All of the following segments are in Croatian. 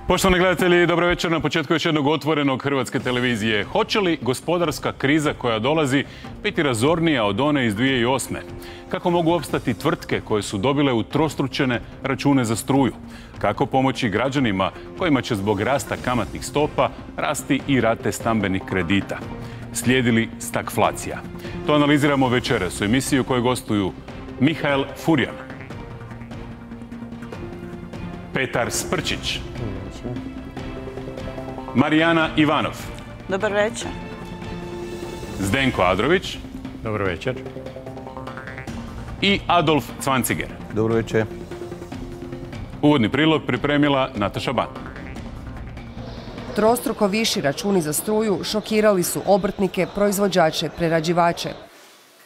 Poštovani gledatelji, dobro večer na početku još jednog otvorenog Hrvatske televizije. Hoće li gospodarska kriza koja dolazi biti razornija od one iz 2008. Kako mogu opstati tvrtke koje su dobile utrostručene račune za struju? Kako pomoći građanima kojima će zbog rasta kamatnih stopa rasti i rate stambenih kredita? Slijedi li stagflacija? To analiziramo večeras u emisiji u kojoj gostuju Mihael Furjan, Petar Sprčić, Marijana Ivanov. Dobar večer. Zdenko Adrović. Dobro večer. I Adolf Cvanciger. Dobro večer. Uvodni prilog pripremila Nataša Ban. Trostruko viši računi za struju šokirali su obrtnike, proizvođače, prerađivače.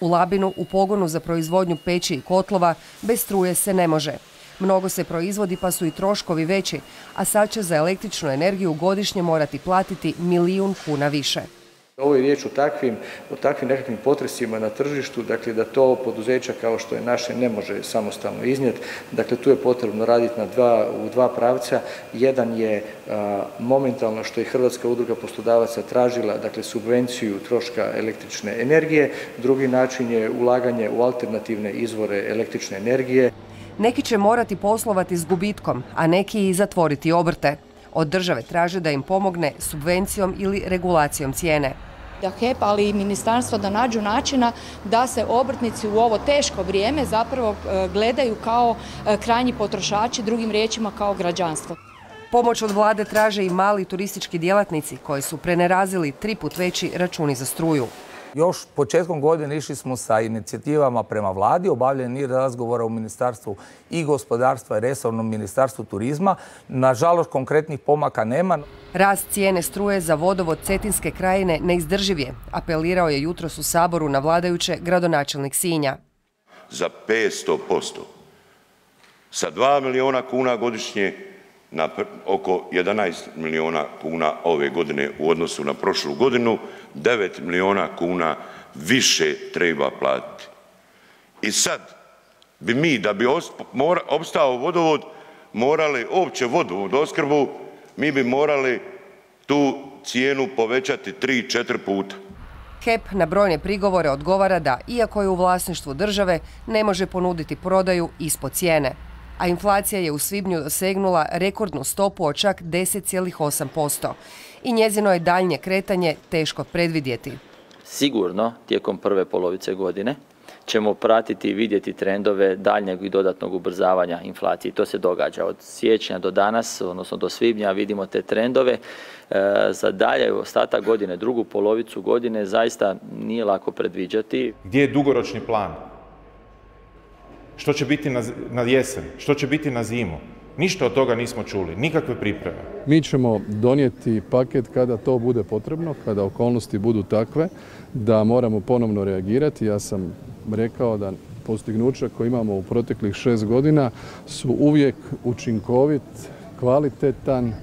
U Labinu, u pogonu za proizvodnju peći i kotlova, bez struje se ne može. Mnogo se proizvodi pa su i troškovi veći, a sad će za električnu energiju godišnje morati platiti 1 milijun kuna više. Ovo je riječ o takvim nekakvim potresima na tržištu, dakle da to poduzeća kao što je naše ne može samostalno iznijeti. Dakle, tu je potrebno raditi u dva pravca. Jedan je momentalno što je Hrvatska udruga poslodavaca tražila, dakle subvenciju troška električne energije. Drugi način je ulaganje u alternativne izvore električne energije. Neki će morati poslovati s gubitkom, a neki i zatvoriti obrte. Od države traže da im pomogne subvencijom ili regulacijom cijene. Da HEP, ali i ministarstvo da nađu načina da se obrtnici u ovo teško vrijeme zapravo gledaju kao krajnji potrošači, drugim riječima kao građanstvo. Pomoć od vlade traže i mali turistički djelatnici koji su prenerazili 3 put veći računi za struju. Još početkom godine išli smo sa inicijativama prema vladi, obavljen niz razgovora u Ministarstvu i gospodarstva i resornom Ministarstvu turizma. Nažalost, konkretnih pomaka nema. Rast cijene struje za vodovod Cetinske krajine neizdrživ je, apelirao je jutros u Saboru na vladajuće gradonačelnik Sinja. Za 500%. Sa 2 milijuna kuna godišnje na oko 11 milijuna kuna ove godine u odnosu na prošlu godinu, 9 milijuna kuna više treba platiti. I sad bi mi, da bi opstao vodovod, morali uopće vodoopskrbu, mi bi morali tu cijenu povećati 3-4 puta. HEP na brojne prigovore odgovara da, iako je u vlasništvu države, ne može ponuditi prodaju ispod cijene. A inflacija je u svibnju dosegnula rekordnu stopu od čak 10,8%. I njezino je daljnje kretanje teško predvidjeti. Sigurno, tijekom prve polovice godine ćemo pratiti i vidjeti trendove daljnjeg i dodatnog ubrzavanja inflacije. To se događa od siječnja do danas, odnosno do svibnja vidimo te trendove. Za dalje ostatak godine, drugu polovicu godine, zaista nije lako predviđati. Gdje je dugoročni plan? Što će biti na jesen? Što će biti na zimu? Ništa od toga nismo čuli, nikakve pripreme. Mi ćemo donijeti paket kada to bude potrebno, kada okolnosti budu takve da moramo ponovno reagirati. Ja sam rekao da postignuća koje imamo u proteklih 6 godina su uvijek učinkovit, kvalitetan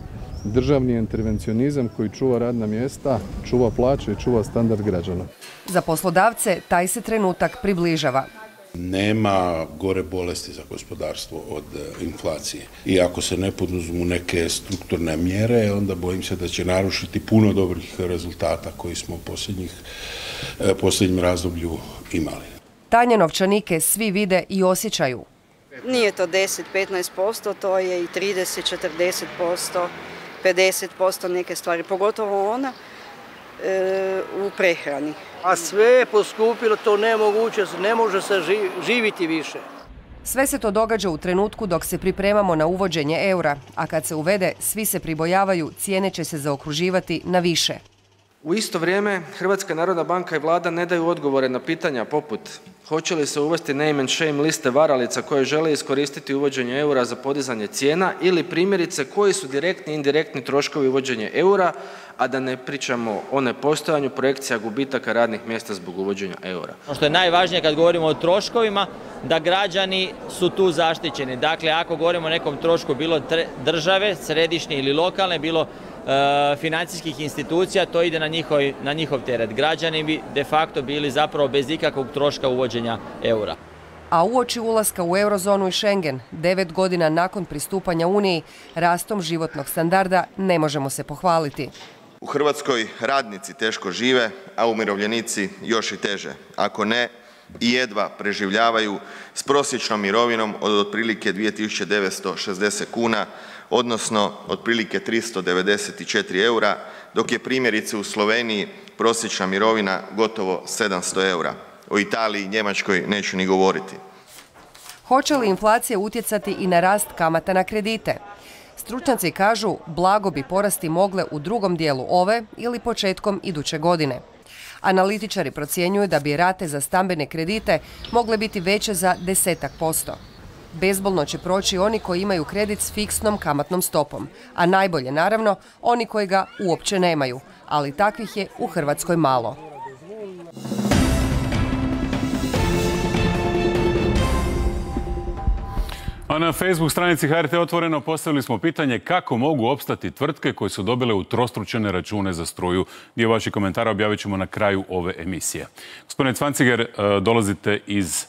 državni intervencionizam koji čuva radna mjesta, čuva plaće i čuva standard građana. Za poslodavce taj se trenutak približava. Nema gore bolesti za gospodarstvo od inflacije. I ako se ne poduzmu neke strukturne mjere, onda bojim se da će narušiti puno dobrih rezultata koji smo u posljednjem razdoblju imali. Tanje novčanike svi vide i osjećaju. Nije to 10-15%, to je i 30-40%, 50% neke stvari, pogotovo ona u prehrani. A sve je poskupilo, to nemoguće, ne može se živiti više. Sve se to događa u trenutku dok se pripremamo na uvođenje eura, a kad se uvede, svi se pribojavaju, cijene će se zaokruživati na više. U isto vrijeme, Hrvatska narodna banka i vlada ne daju odgovore na pitanja poput hoće li se uvesti name and shame liste varalica koje žele iskoristiti uvođenje eura za podizanje cijena ili primjerice koji su direktni i indirektni troškovi uvođenja eura, a da ne pričamo o nepostojanju projekcija gubitaka radnih mjesta zbog uvođenja eura. Ono što je najvažnije kad govorimo o troškovima, da građani su tu zaštićeni. Dakle, ako govorimo o nekom trošku bilo države, središnje ili lokalne, bilo financijskih institucija, to ide na njihov teret. Građani bi de facto bili zapravo bez ikakvog troška uvođenja eura. A uoči ulaska u eurozonu i Schengen, 9 godina nakon pristupanja Uniji, rastom životnog standarda ne možemo se pohvaliti. U Hrvatskoj radnici teško žive, a umirovljenici još i teže. Ako ne, i jedva preživljavaju s prosječnom mirovinom od otprilike 2960 kuna, odnosno otprilike 394 eura, dok je primjerice u Sloveniji prosječna mirovina gotovo 700 eura. O Italiji i Njemačkoj neću ni govoriti. Hoće li inflacija utjecati i na rast kamata na kredite? Stručnjaci kažu blago bi porasti mogle u drugom dijelu ove ili početkom iduće godine. Analitičari procjenjuju da bi rate za stambene kredite mogle biti veće za 10%. Bezbolno će proći oni koji imaju kredit s fiksnom kamatnom stopom, a najbolje naravno oni koji ga uopće nemaju, ali takvih je u Hrvatskoj malo. A na Facebook stranici HRT Otvoreno postavili smo pitanje kako mogu opstati tvrtke koje su dobile utrostručene račune za struju. Dio vaših komentara objavit ćemo na kraju ove emisije. Gospodine Cvanciger, dolazite iz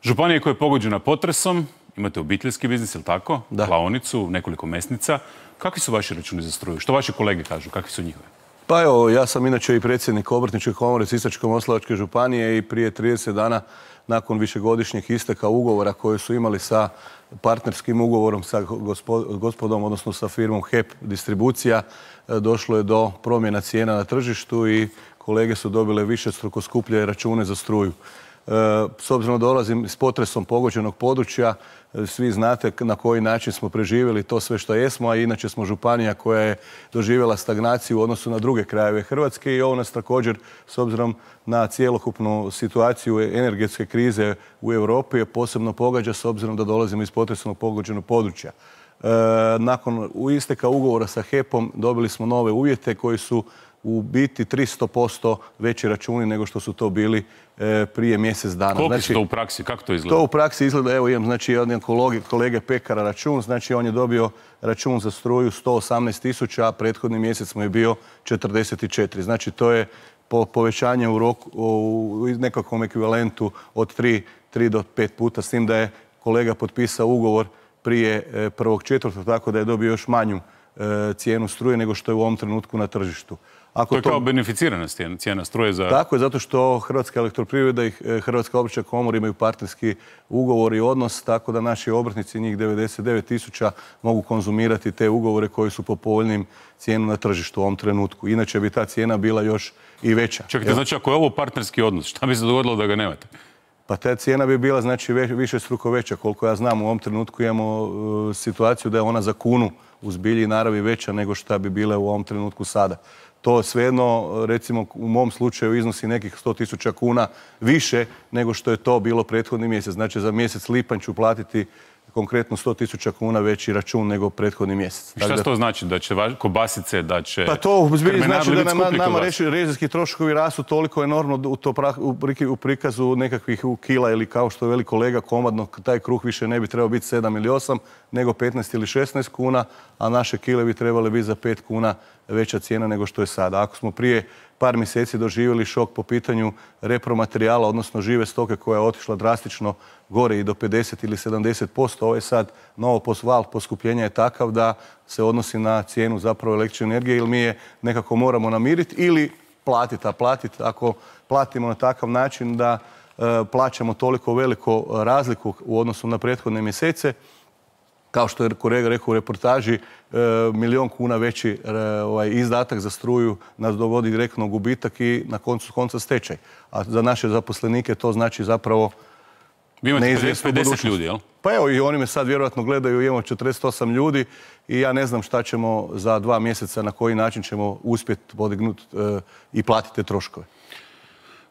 županije koja je pogođena potresom, imate obiteljski biznis, ili tako? Da. Klaonicu, nekoliko mesnica. Kakvi su vaši računi za struju? Što vaši kolege kažu? Kakvi su njihove? Pa evo, ja sam inače i predsjednik Obrtničke komore Sisačko-moslavačke županije i prije 30 dana nakon višegodišnjeg isteka ugovora koje su imali sa partnerskim ugovorom sa gospodom, odnosno sa firmom HEP distribucija, došlo je do promjena cijena na tržištu i kolege su dobile višestruko skuplje račune za struju. S obzirom da dolazim s potresom pogođenog područja, svi znate na koji način smo preživjeli to sve što jesmo, a inače smo županija koja je doživjela stagnaciju u odnosu na druge krajeve Hrvatske i ovo nas također, s obzirom na cjelokupnu situaciju energetske krize u Europi, posebno pogađa s obzirom da dolazimo iz potresom pogođenog područja. Nakon isteka ugovora sa HEP-om dobili smo nove uvjete koji su u biti 300% veći računi nego što su to bili prije mjesec dana. Koliko su to u praksi? Kako to izgleda? To u praksi izgleda, evo imam jedan kolege pekara račun, znači on je dobio račun za struju 118.000, a prethodni mjesec mu je bio 44. Znači to je povećanje u nekakvom ekvivalentu od 3 do 5 puta, s tim da je kolega potpisao ugovor prije 1.4. tako da je dobio još manju cijenu struje nego što je u ovom trenutku na tržištu. To je kao beneficirana cijena struje za... Tako je, zato što Hrvatska elektroprivreda i Hrvatska obrtnička komora imaju partnerski ugovor i odnos, tako da naši obrtnici, njih 99.000, mogu konzumirati te ugovore koji su po povoljnim cijenu na tržištu u ovom trenutku. Inače bi ta cijena bila još i veća. Čekajte, znači ako je ovo partnerski odnos, šta bi se dogodilo da ga nemate? Pa ta cijena bi bila znači višestruko veća. Koliko ja znam, u ovom trenutku imamo situaciju da je ona za kunu u zbilji i naravi veća nego šta bi bile u ovom trenutku sada. To svejedno, recimo u mom slučaju, iznosi nekih 100.000 kuna više nego što je to bilo prethodni mjesec. Znači za mjesec lipanj ću platiti konkretno 100.000 kuna veći račun nego prethodni mjesec. I šta to znači? Da će kobasice, da će... Pa to u zbilji znači da nama režijski troškovi rastu toliko enormno u prikazu nekakvih kila ili kao što veli kolega komadno, taj kruh više ne bi trebao biti 7 ili 8 nego 15 ili 16 kuna, a naše kile bi trebale biti za 5 kuna veća cijena nego što je sada. Ako smo prije par mjeseci doživjeli šok po pitanju repromaterijala, odnosno žive stoke koja je otišla drastično gore i do 50 ili 70%, ovo je sad novo val poskupljenja je takav da se odnosi na cijenu zapravo električne energije ili mi je nekako moramo namiriti ili platiti. A platiti, ako platimo na takav način da plaćamo toliko veliku razliku u odnosu na prethodne mjesece, kao što je kolega rekao u reportaži, 1.000.000 kuna veći izdatak za struju nas dovodi direktno u gubitak i na koncu konca stečaj. A za naše zaposlenike to znači zapravo neizvjesnu budućnost. 50 ljudi, jel? Pa evo i oni me sad vjerojatno gledaju, imamo 48 ljudi i ja ne znam šta ćemo za 2 mjeseca, na koji način ćemo uspjeti podignuti i platiti te troškove.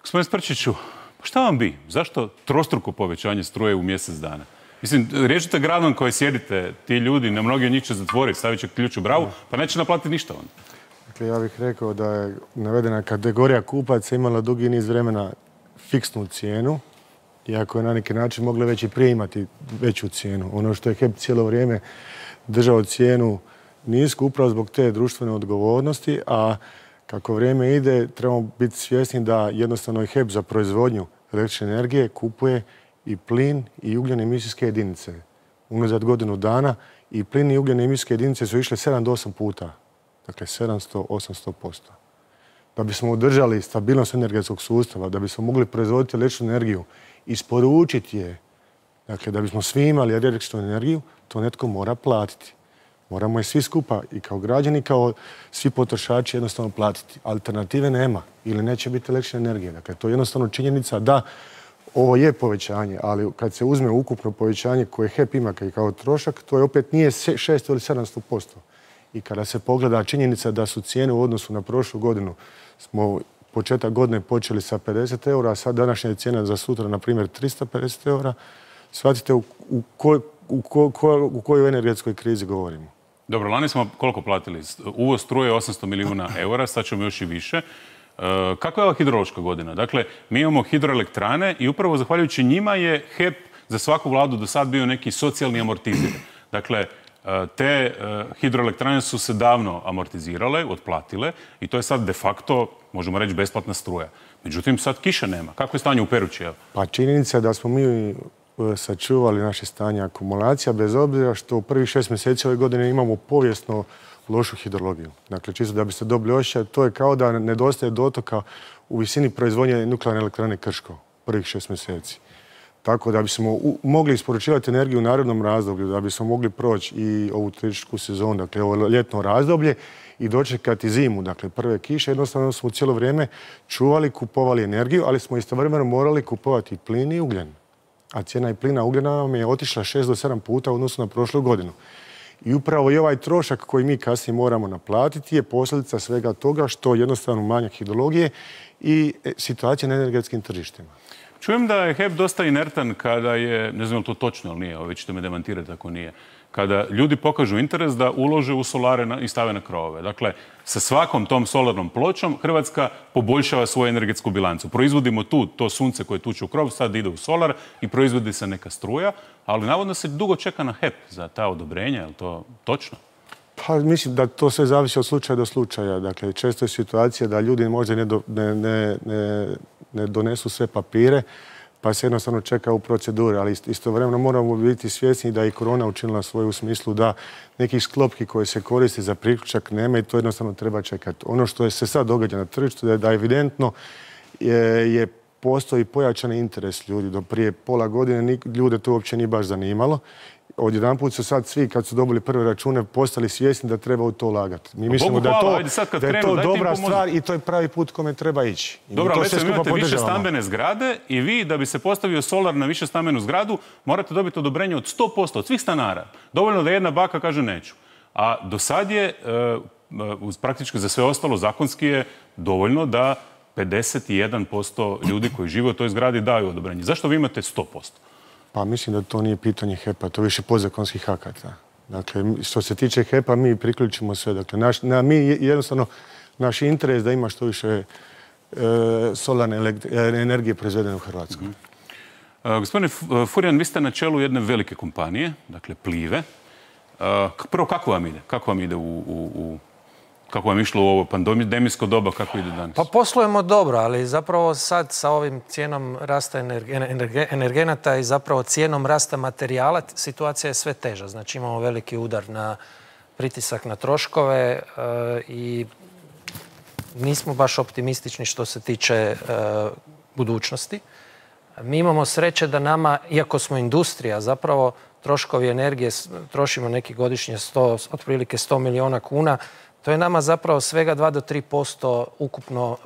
Gospodin Sprčiću, šta vam bi? Zašto trostruko povećanje struje u mjesec dana? Mislim, riješite gradom koje sjedite, ti ljudi, na mnogi od njih će zatvoriti, stavit će ključ u bravu, pa neće naplatiti ništa onda. Dakle, ja bih rekao da je navedena kategorija kupaca imala dugi niz vremena fiksnu cijenu, iako je na neki način mogla već i prije imati veću cijenu. Ono što je HEP cijelo vrijeme držao cijenu nisku upravo zbog te društvene odgovornosti, a kako vrijeme ide trebamo biti svjesni da jednostavno i HEP za proizvodnju električne energije kupuje i plin i ugljene emisijske jedinice. Unazad godinu dana i plin i ugljene emisijske jedinice su išle 7 do 8 puta. Dakle, 700-800%. Da bismo održali stabilnost energetskog sustava, da bismo mogli proizvoditi električnu energiju, isporučiti je, dakle, da bismo svi imali električnu energiju, to netko mora platiti. Moramo je svi skupa, i kao građani, kao svi potrošači, jednostavno platiti. Alternative nema ili neće biti električne energije. Dakle, to je jednostavno činjenica da ovo je povećanje, ali kad se uzme ukupno povećanje koje HEP ima kao trošak, to je opet nije 600 ili 700%. I kada se pogleda činjenica da su cijene u odnosu na prošlu godinu, smo početak godine počeli sa 50 eura, a sad današnja je cijena za sutra, na primjer, 350 eura, shvatite u kojoj energetskoj krizi govorimo. Dobro, lani smo koliko platili? Uvoz struje 800 milijuna eura, sad ćemo još i više. Kako je ova hidrološka godina? Dakle, mi imamo hidroelektrane i upravo zahvaljujući njima je HEP za svaku vladu do sad bio neki socijalni amortizir. Dakle, te hidroelektrane su se davno amortizirale, otplatile i to je sad de facto, možemo reći, besplatna struja. Međutim, sad kiše nema. Kako je stanje u Perući? Pa činjenica je da smo mi sačuvali naše stanje akumulacija, bez obzira što u prvih 6 mjeseci ove godine imamo povijesno lošu hidrologiju. Dakle, čisto da biste dobili osjećaj, to je kao da nedostaje dotoka u visini proizvodnje nuklearne elektrane Krško prvih 6 mjeseci. Tako da bismo mogli isporučivati energiju u narednom razdoblju, da bismo mogli proći i ovu turističku sezonu, dakle ovo ljetno razdoblje i dočekati zimu, dakle prve kiše. Jednostavno smo cijelo vrijeme čuvali, kupovali energiju, ali smo istovremeno morali kupovati plin i ugljen. A cijena i plina ugljena nam je otišla 6 do 7 puta u odnosu na prošlu godinu. I upravo i ovaj trošak koji mi kasnije moramo naplatiti je posljedica svega toga što jednostavno manjak hidrologije i situacija na energetskim tržištima. Čujem da je HEP dosta inertan kada je, ne znam je li to točno ili nije, vi ćete me demantirati ako nije, kada ljudi pokažu interes da ulože u solare i stave na krovove. Dakle, sa svakom tom solarnom pločom Hrvatska poboljšava svoju energetsku bilancu. Proizvodimo tu to sunce koje tuče u krov, sad ide u solar i proizvodi se neka struja, ali navodno se dugo čeka na HEP za ta odobrenja, je li to točno? Pa mislim da to sve zavisi od slučaja do slučaja. Dakle, često je situacija da ljudi možda ne donesu sve papire, pa se jednostavno čeka u proceduri, ali istovremeno moramo biti svjesni da je i korona učinila svoje u smislu da nekih sklopki koje se koriste za priključak nema i to jednostavno treba čekati. Ono što se sad događa na tržištu je da evidentno postoji pojačani interes ljudi. Do prije pola godine ljude to uopće nije baš zanimalo. Odjedanput su sad svi, kad su dobili prve račune, postali svjesni da treba u to ulagati. Mi mislimo da je to dobra stvar i to je pravi put kome treba ići. Dobro, ali recimo imate više stambene zgrade i vi, da bi se postavio solar na više stambenu zgradu, morate dobiti odobrenje od 100% od svih stanara. Dovoljno da jedna baka kaže neću. A do sad je, praktički za sve ostalo, zakonski je dovoljno da 51% ljudi koji žive u toj zgradi daju odobrenje. Zašto vi imate 100%? Pa mislim da to nije pitanje HEP-a, to je više podzakonskih akata. Dakle, što se tiče HEP-a, mi priključimo sve. Dakle, mi jednostavno, naš interes da ima što više solarne energije proizvedene u Hrvatskoj. Gospodine Furjan, vi ste na čelu jedne velike kompanije, dakle Plive. Prvo, kako vam ide? Kako vam ide kako vam išlo u ovo pandemijsko doba, kako ide danas? Pa poslujemo dobro, ali zapravo sad sa ovim cijenom rasta energenata i zapravo cijenom rasta materijala situacija je sve teža. Znači imamo veliki udar na pritisak na troškove i nismo baš optimistični što se tiče budućnosti. Mi imamo sreće da nama, iako smo industrija, zapravo troškovi energije trošimo neki godišnje otprilike 100 milijuna kuna. To je nama zapravo svega 2 do 3%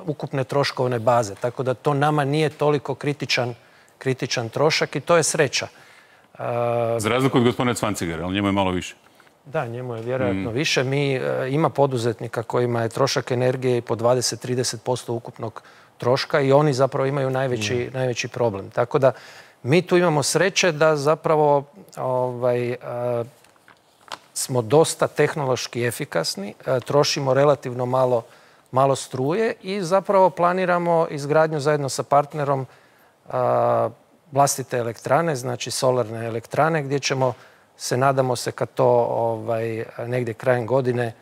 ukupne troškovne baze. Tako da to nama nije toliko kritičan trošak i to je sreća. Za razliku od gospodina Cvancigara, ali njemu je malo više. Da, njemu je vjerojatno više. Ima poduzetnika kojima je trošak energije po 20-30% ukupnog troška i oni zapravo imaju najveći problem. Tako da mi tu imamo sreće da zapravo smo dosta tehnološki efikasni, trošimo relativno malo struje i zapravo planiramo izgradnju zajedno sa partnerom vlastite elektrane, znači solarne elektrane, gdje ćemo nadamo se kad to negdje krajem godine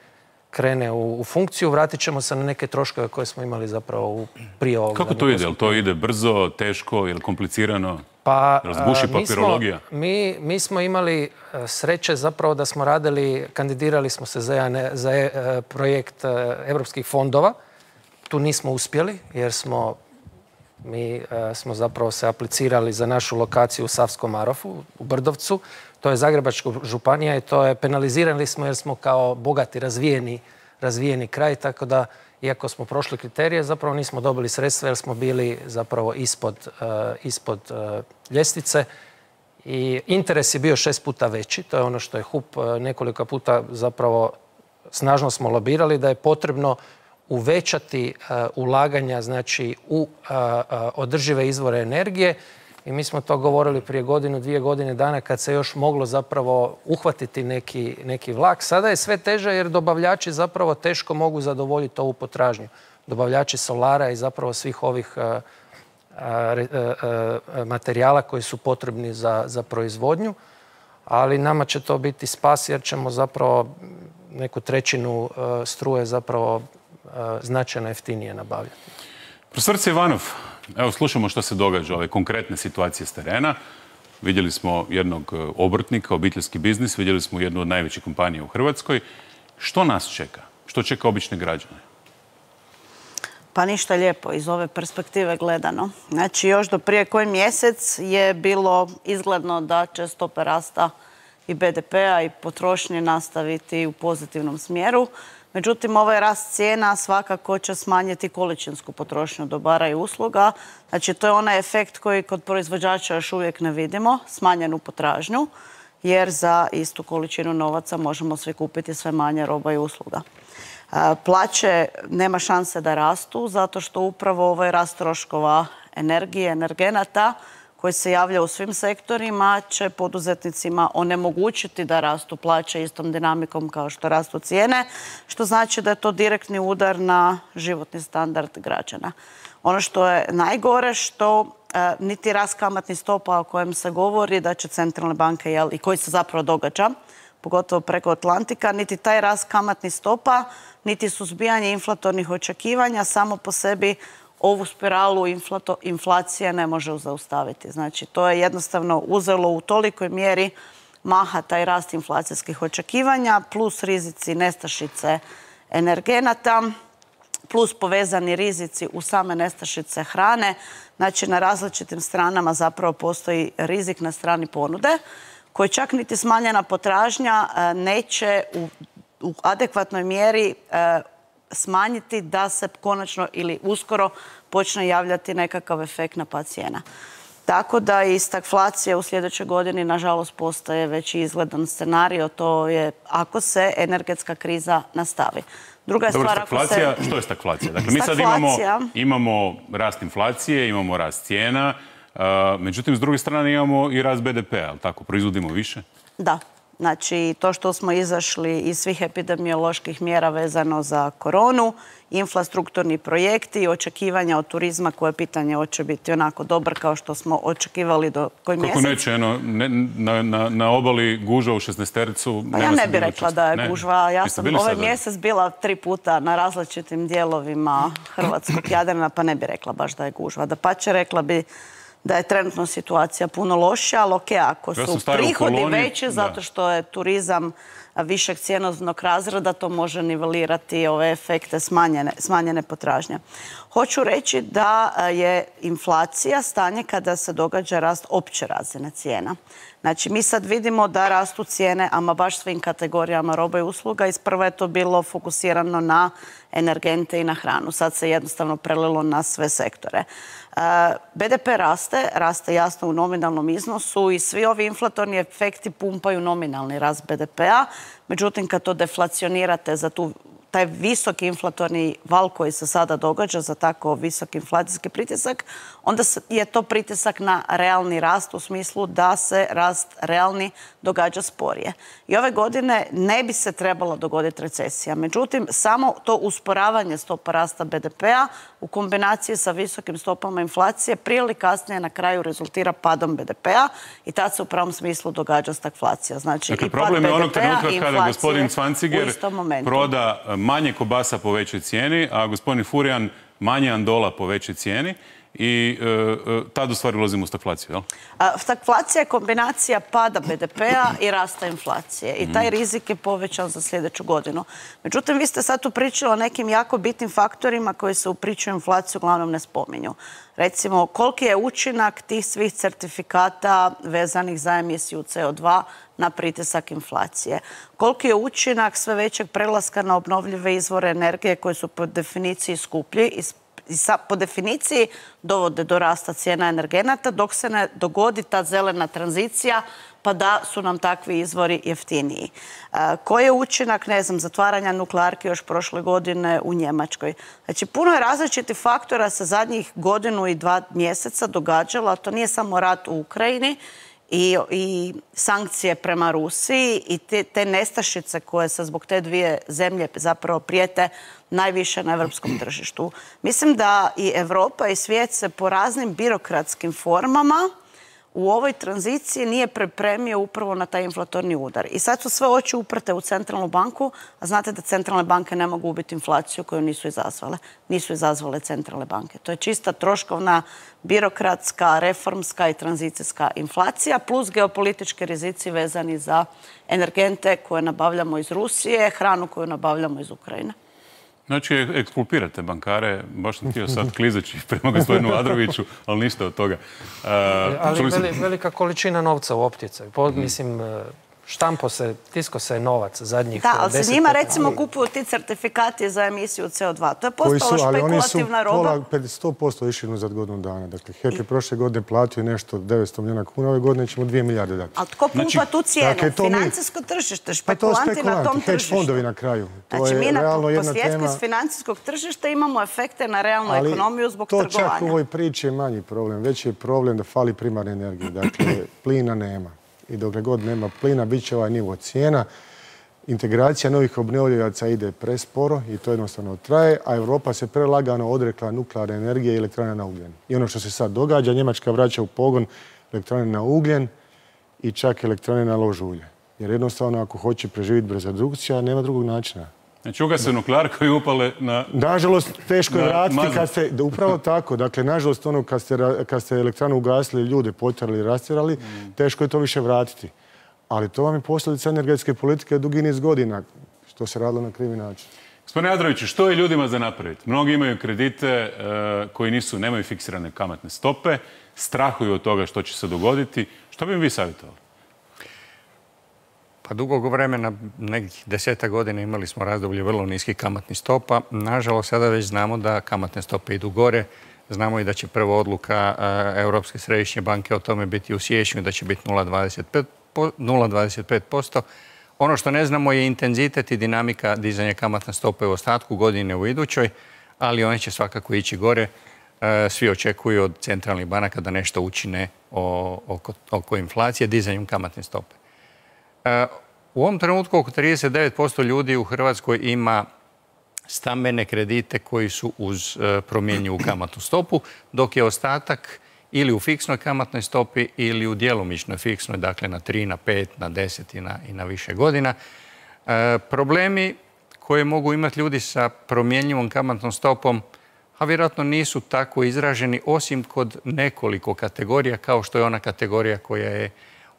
krene u funkciju, vratit ćemo se na neke troškove koje smo imali zapravo prije ovoga. Kako to ide? Jel to ide brzo, teško ili komplicirano? Pa razguši papirologija. Mi smo imali sreće zapravo da smo radili, kandidirali smo se za projekt evropskih fondova. Tu nismo uspjeli jer mi smo zapravo se aplicirali za našu lokaciju u Savskom Marofu, u Brdovcu. To je Zagrebačka županija i to je penalizirali smo jer smo kao bogati, razvijeni kraj, tako da iako smo prošli kriterije, zapravo nismo dobili sredstva jer smo bili zapravo ispod ljestvice i interes je bio 6 puta veći. To je ono što je HUP nekoliko puta zapravo snažno smo lobirali da je potrebno uvećati ulaganja znači u održive izvore energije i mi smo to govorili prije godinu, 2 godine dana kad se još moglo zapravo uhvatiti neki vlak. Sada je sve teže jer dobavljači zapravo teško mogu zadovoljiti ovu potražnju. Dobavljači solara i zapravo svih ovih materijala koji su potrebni za proizvodnju, ali nama će to biti spas jer ćemo zapravo neku trećinu struje zapravo značajno jeftinije nabavljati. Profesor Civanov, evo slušamo što se događa, ove konkretne situacije s terena. Vidjeli smo jednog obrtnika, obiteljski biznis, vidjeli smo jednu od najvećih kompanija u Hrvatskoj. Što nas čeka? Što čeka obične građane? Pa ništa lijepo iz ove perspektive gledano. Znači još do prije koji mjesec je bilo izgledno da će stope rasta i BDP-a i potrošnje nastaviti u pozitivnom smjeru. Međutim, ovaj rast cijena svakako će smanjiti količinsku potrošnju dobara i usluga. Znači, to je onaj efekt koji kod proizvođača još uvijek ne vidimo, smanjenu potražnju, jer za istu količinu novaca možemo svi kupiti sve manje roba i usluga. Plaće nema šanse da rastu, zato što upravo ovaj rast troškova energije, energenata, koji se javlja u svim sektorima, će poduzetnicima onemogućiti da rastu plaće istom dinamikom kao što rastu cijene, što znači da je to direktni udar na životni standard građana. Ono što je najgore, što niti rast kamatnih stopa o kojem se govori da će centralne banke, i koji se zapravo događa, pogotovo preko Atlantika, niti taj rast kamatnih stopa, niti suzbijanje inflatornih očekivanja samo po sebi ovu spiralu inflacije ne može zaustaviti. Znači, to je jednostavno uzelo u tolikoj mjeri maha taj rast inflacijskih očekivanja, plus rizici nestašice energenata, plus povezani rizici u same nestašice hrane. Znači, na različitim stranama zapravo postoji rizik na strani ponude, koji čak niti smanjena potražnja neće u adekvatnoj mjeri smanjiti da se konačno ili uskoro počne javljati nekakav efekt na pad cijena. Tako da i stagflacija u sljedećoj godini nažalost postaje već izgledan scenario, to je ako se energetska kriza nastavi. Druga stvar, ako se... Što je stagflacija? Dakle, mi sad imamo rast inflacije, imamo rast cijena, međutim, s druge strane imamo i rast BDP-a, ali tako, proizvodimo više? Da. Znači, to što smo izašli iz svih epidemioloških mjera vezano za koronu, infrastrukturni projekti i očekivanja od turizma, koje pitanje hoće biti onako dobar kao što smo očekivali do koji mjesec. Kako neće, na obali gužva u 16-tericu? Pa ja ne bih rekla da je gužva. Ja sam ovaj mjesec bila 3 puta na različitim dijelovima hrvatskog Jadrana, pa ne bih rekla baš da je gužva. Dapače, rekla bi da je trenutno situacija puno lošija, ali ok, ako su prihodi veći zato što je turizam višeg cjenovnog razreda, to može nivelirati ove efekte smanjene potražnje. Hoću reći da je inflacija stanje kada se događa rast opće razine cijena. Znači, mi sad vidimo da rastu cijene, ama baš svim kategorijama roba i usluga. Isprva je to bilo fokusirano na energente i na hranu. Sad se jednostavno prelilo na sve sektore. BDP raste jasno u nominalnom iznosu i svi ovi inflatorni efekti pumpaju nominalni rast BDP-a. Međutim, kad to deflacionirate za taj visoki inflatorni val koji se sada događa, za tako visoki inflacijski pritisak, onda je to pritisak na realni rast u smislu da se rast realni događa sporije. I ove godine ne bi se trebalo dogoditi recesija. Međutim, samo to usporavanje stopa rasta BDP-a u kombinaciji sa visokim stopama inflacije prije ili kasnije na kraju rezultira padom BDP-a i tad se u pravom smislu događa stagflacija. Znači, dakle, problem je onog trenutka kada gospodin Cvanciger proda manje kobasa po većoj cijeni, a gospodin Furijan manje andola po većoj cijeni i tad u stvari ulazimo u stagflaciju, jel? Stagflacija je kombinacija pada BDP-a i rasta inflacije i taj rizik je povećan za sljedeću godinu. Međutim, vi ste sad tu pričali o nekim jako bitnim faktorima koji se u priču inflaciju uglavnom ne spominju. Recimo, koliki je učinak tih svih certifikata vezanih za emisiju CO2 na pritisak inflacije? Koliki je učinak sve većeg prelaska na obnovljive izvore energije koji su po definiciji skuplji i po definiciji dovode do rasta cijena energenata dok se ne dogodi ta zelena tranzicija pa da su nam takvi izvori jeftiniji. Koji je učinak, ne znam, zatvaranja nuklearke još prošle godine u Njemačkoj? Znači, puno je različitih faktora sa zadnjih godinu i 2 mjeseca događalo, a to nije samo rat u Ukrajini i sankcije prema Rusiji i te nestašice koje se zbog te dvije zemlje zapravo prijete najviše na evropskom tržištu. Mislim da i Europa i svijet se po raznim birokratskim formama u ovoj tranziciji nije pripremio upravo na taj inflatorni udar. I sad su sve oči uprte u centralnu banku, a znate da centralne banke ne mogu ubiti inflaciju koju nisu izazvale. Nisu izazvale centralne banke. To je čista troškovna, birokratska, reformska i tranzicijska inflacija plus geopolitički rizici vezani za energente koje nabavljamo iz Rusije, hranu koju nabavljamo iz Ukrajine. Znači, ekskulpirate bankare, baš sam htio sad klizeći prema gospodinu Adroviću, ali ništa od toga. Ali velika količina novca u opticaju. Mislim, štampo se, tisko se novac zadnjih 10... Da, ali se njima recimo kupuju ti certifikati za emisiju CO2. To je postalo špekulativna roba. Ali oni su 100% išli unazad godinu dana. Dakle, HEP je prošle godine platio nešto 900 milijuna kuna, ove godine ćemo 2 milijarde dati. Ali tko pumpa tu cijenu? Financijsko tržište, špekulanti na tom tržištu. Hedge fondovi na kraju. Znači, mi po svijetku iz financijskog tržišta imamo efekte na realnu ekonomiju zbog trgovanja. To čak u ovoj priči je manji problem. Veći je problem da fali primarne energije. Dakle, plina nema. I dokle god nema plina, bit će ovaj nivo cijena. Integracija novih obnovljivaca ide presporo i to jednostavno traje, a Europa se prelagano odrekla nuklearne energije i elektrane na ugljen. I ono što se sad događa, Njemačka vraća u pogon elektrane na ugljen i čak elektrane na lož ulje. Jer jednostavno ako hoće preživjeti brza redukcija, nema drugog načina. Znači, ugase nuklearku i upale na... Nažalost, teško je vratiti kad ste... Upravo tako. Dakle, nažalost, ono kad ste elektranu ugasili, ljude potjerali i rastjerali, teško je to više vratiti. Ali to vam je posljedica energetske politike dugi niz godina, što se radilo na krivi način. Gospodine Adroviću, što je ljudima za napraviti? Mnogi imaju kredite koji nemaju fiksirane kamatne stope, strahuju od toga što će se dogoditi. Što bi im vi savjetovali? Pa dugo vremena, nekih 10 godina imali smo razdoblje vrlo niskih kamatnih stopa. Nažalost, sada već znamo da kamatne stope idu gore. Znamo i da će prva odluka Europske središnje banke o tome biti u siječnju, da će biti 0,25%. Ono što ne znamo je intenzitet i dinamika dizanja kamatne stope u ostatku godine u idućoj, ali one će svakako ići gore. Svi očekuju od centralnih banaka da nešto učine oko inflacije dizanjem kamatne stope. U ovom trenutku oko 39% ljudi u Hrvatskoj ima stambene kredite koji su uz promjenjivu kamatnu stopu, dok je ostatak ili u fiksnoj kamatnoj stopi ili u djelomičnoj fiksnoj, dakle na 3, na 5, na 10 i na više godina. Problemi koje mogu imati ljudi sa promjenjivom kamatnom stopom, a vjerojatno nisu tako izraženi, osim kod nekoliko kategorija, kao što je ona kategorija koja je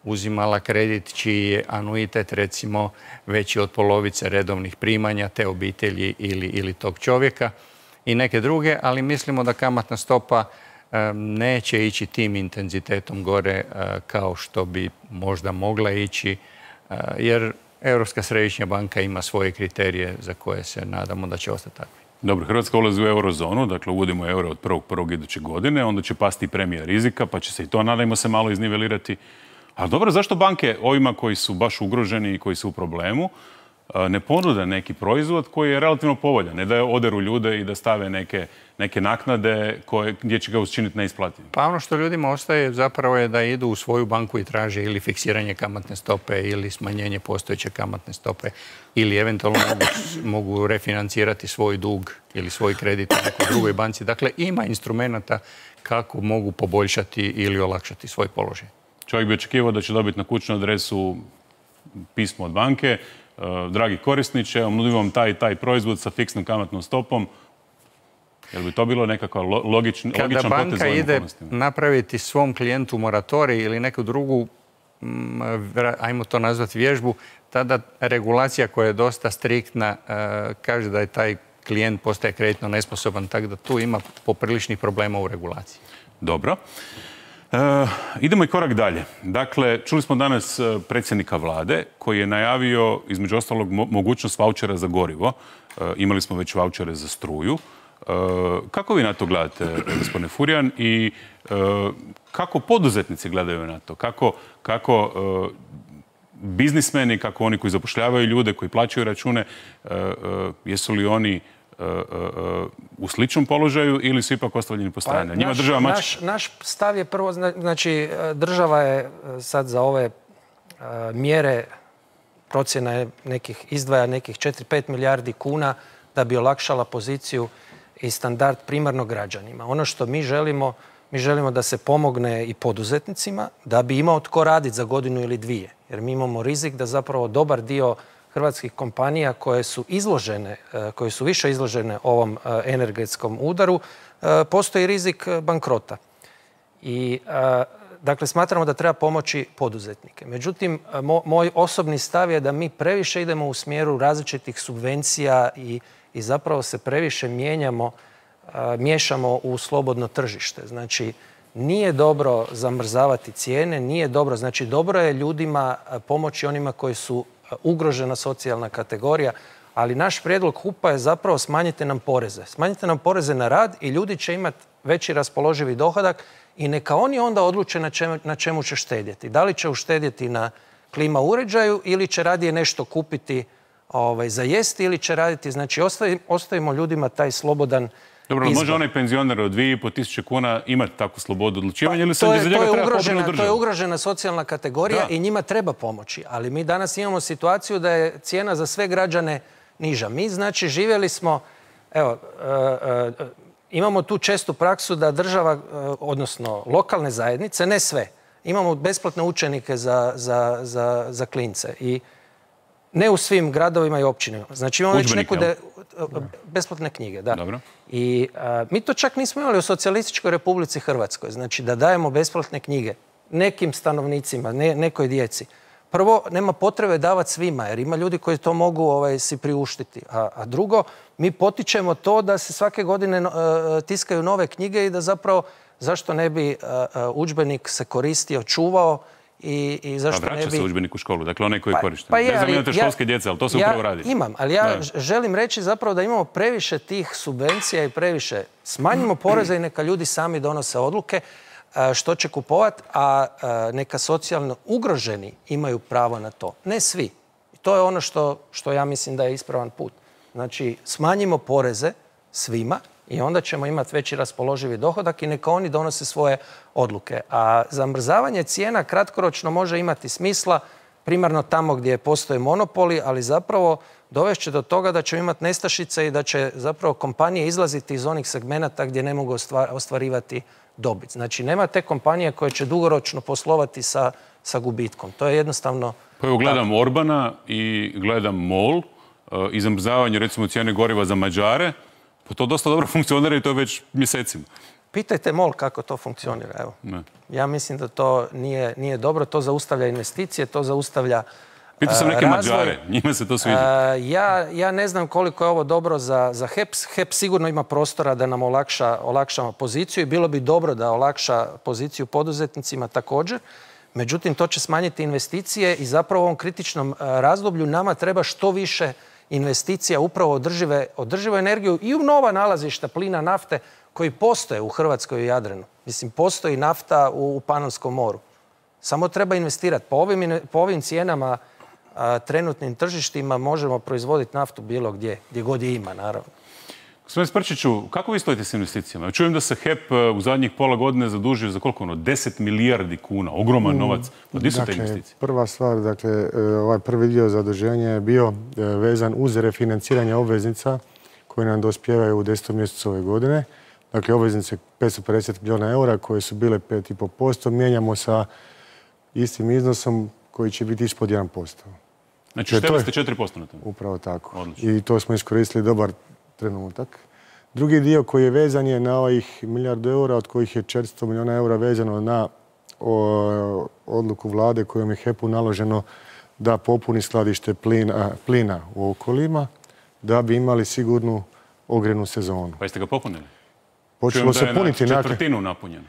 uzimala kredit čiji je anuitet recimo veći od polovice redovnih primanja te obitelji ili tog čovjeka i neke druge, ali mislimo da kamatna stopa neće ići tim intenzitetom gore kao što bi možda mogla ići, jer Europska središnja banka ima svoje kriterije za koje se nadamo da će ostati takvi. Dobro, Hrvatska ulazi u eurozonu, dakle uvodimo euro od 1.1. iduće godine, onda će pasti premija rizika, pa će se i to, nadajmo se, malo iznivelirati. A dobro, zašto banke ovima koji su baš ugroženi i koji su u problemu ne ponude neki proizvod koji je relativno povoljan, ne da oderu ljude i da stave neke naknade gdje će ga učiniti neisplativim? Pa ono što ljudima ostaje zapravo je da idu u svoju banku i traže ili fiksiranje kamatne stope ili smanjenje postojeće kamatne stope ili eventualno mogu refinancirati svoj dug ili svoj kredit u nekoj drugoj banci. Dakle, ima instrumenta kako mogu poboljšati ili olakšati svoj položaj. Čovjek bi očekivao da će dobiti na kućnu adresu pismo od banke, dragi korisniče, nudimo vam taj proizvod sa fiksnom kamatnom stopom. Je li bi to bilo nekakav logičan potez Kada banka ide okolnostima? napraviti svom klijentu moratorij ili neku drugu, ajmo to nazvati vježbu, tada regulacija koja je dosta striktna kaže da je taj klijent postaje kreditno nesposoban, tako da tu ima popriličnih problema u regulaciji. Dobro. Idemo i korak dalje. Dakle, čuli smo danas predsjednika vlade koji je najavio, između ostalog, mogućnost vaučera za gorivo. Imali smo već vaučere za struju. Kako vi na to gledate, gospodine Furjan, i kako poduzetnici gledaju na to? Kako biznismeni, kako oni koji zapošljavaju ljude, koji plaćaju račune, jesu li oni u sličnom položaju ili su ipak ostavljeni po strani? Njima država naš stav je prvo, znači država je sad za ove mjere, procjena je izdvaja nekih 4-5 milijardi kuna da bi olakšala poziciju i standard primarno građanima. Ono što mi želimo da se pomogne i poduzetnicima, da bi imao tko raditi za godinu ili dvije. Jer mi imamo rizik da zapravo dobar dio hrvatskih kompanija koje su više izložene ovom energetskom udaru, postoji rizik bankrota. I dakle, smatramo da treba pomoći poduzetnike. Međutim, moj osobni stav je da mi previše idemo u smjeru različitih subvencija i zapravo se previše miješamo u slobodno tržište. Znači, nije dobro zamrzavati cijene, nije dobro. Znači, dobro je ljudima pomoći onima koji su ugrožena socijalna kategorija, ali naš prijedlog HUP-a je zapravo smanjite nam poreze. Smanjite nam poreze na rad i ljudi će imati veći raspoloživi dohodak i neka oni onda odluče na čemu će štedjeti. Da li će uštedjeti na klima uređaju ili će radije nešto kupiti za jesti ili će raditi. Znači, ostavimo ljudima taj slobodan Dobro, izbor. može onaj penzioner od 2.500 kuna imati takvu slobodu odlučivanja ili se To za njega treba pobrinu je državu? ugrožena socijalna kategorija i njima treba pomoći. Ali mi danas imamo situaciju da je cijena za sve građane niža. Mi, znači, živjeli smo, imamo tu čestu praksu da država, odnosno lokalne zajednice, ne sve, imamo besplatne učenike za klince i ne u svim gradovima i općinama. Znači imamo već neku besplatne knjige, da. Dobro. I mi to čak nismo imali u Socijalističkoj Republici Hrvatskoj. Znači da dajemo besplatne knjige nekim stanovnicima, nekoj djeci. Prvo, nema potrebe davati svima, jer ima ljudi koji to mogu si priuštiti. A drugo, mi potičemo to da se svake godine tiskaju nove knjige i da zapravo zašto ne bi udžbenik se koristio, čuvao i zašto ne bi... Vraća se udžbenik u školu, dakle onaj koji je korišten. Ne znam imate školske djece, ali to se upravo radi. Imam, ali ja želim reći zapravo da imamo previše tih subvencija i previše. Smanjimo poreze i neka ljudi sami donose odluke što će kupovati, a neka socijalno ugroženi imaju pravo na to. Ne svi. To je ono što ja mislim da je ispravan put. Znači, smanjimo poreze svima i onda ćemo imati veći raspoloživi dohodak i neka oni donose svoje odluke. A zamrzavanje cijena kratkoročno može imati smisla, primarno tamo gdje postoje monopoli, ali zapravo dovešće do toga da ćemo imati nestašice i da će zapravo kompanije izlaziti iz onih segmenata gdje ne mogu ostvarivati dobit. Znači, nema te kompanije koje će dugoročno poslovati sa gubitkom. To je jednostavno... Pa evo, gledam Orbana i gledam MOL i zamrzavanje, recimo, cijene goriva za Mađare. Pa to dosta dobro funkcionira i to je već mjesecima. Pitajte MOL kako to funkcionira. Evo. Ja mislim da to nije dobro. To zaustavlja investicije, to zaustavlja Pitao sam neke Mađare, njima se to sviđa. Ja ne znam koliko je ovo dobro za HEP. HEP sigurno ima prostora da nam olakšamo poziciju i bilo bi dobro da olakša poziciju poduzetnicima također. Međutim, to će smanjiti investicije i zapravo u ovom kritičnom razdoblju nama treba što više investicija upravo održivu energiju i u nova nalazišta plina, nafte koji postoje u Hrvatskoj i Jadranu. Mislim, postoji nafta u Panonskom moru. Samo treba investirati. Po ovim cijenama trenutnim tržištima možemo proizvoditi naftu bilo gdje god je ima, naravno. Gospodine Sprčiću, kako vi stojite s investicijama? Čujem da se HEP u zadnjih pola godine zadužio za koliko 10 milijardi kuna, ogroman novac. Pa gdje su te investicije? Prva stvar, dakle, ovaj prvi dio zaduženja je bio vezan uz refinanciranje obveznica koje nam dospijevaju u 10. mjesecu ove godine. Dakle, obveznice 550 milijuna eura koje su bile 5,5%, mijenjamo sa istim iznosom koji će biti ispod 1%. Znači, šteli ste 4% na tome? Upravo tako. Odlično. I to smo iskoristili dobar trenutak Drugi dio koji je vezan je na ovih milijardu eura, od kojih je 400 milijuna eura vezano na odluku vlade kojom je HEP-u naloženo da popuni skladište plina u Okolima, da bi imali sigurnu ogrjevnu sezonu. Pa jeste ga popunili? Počelo se puniti. Četvrtinu napunjeno.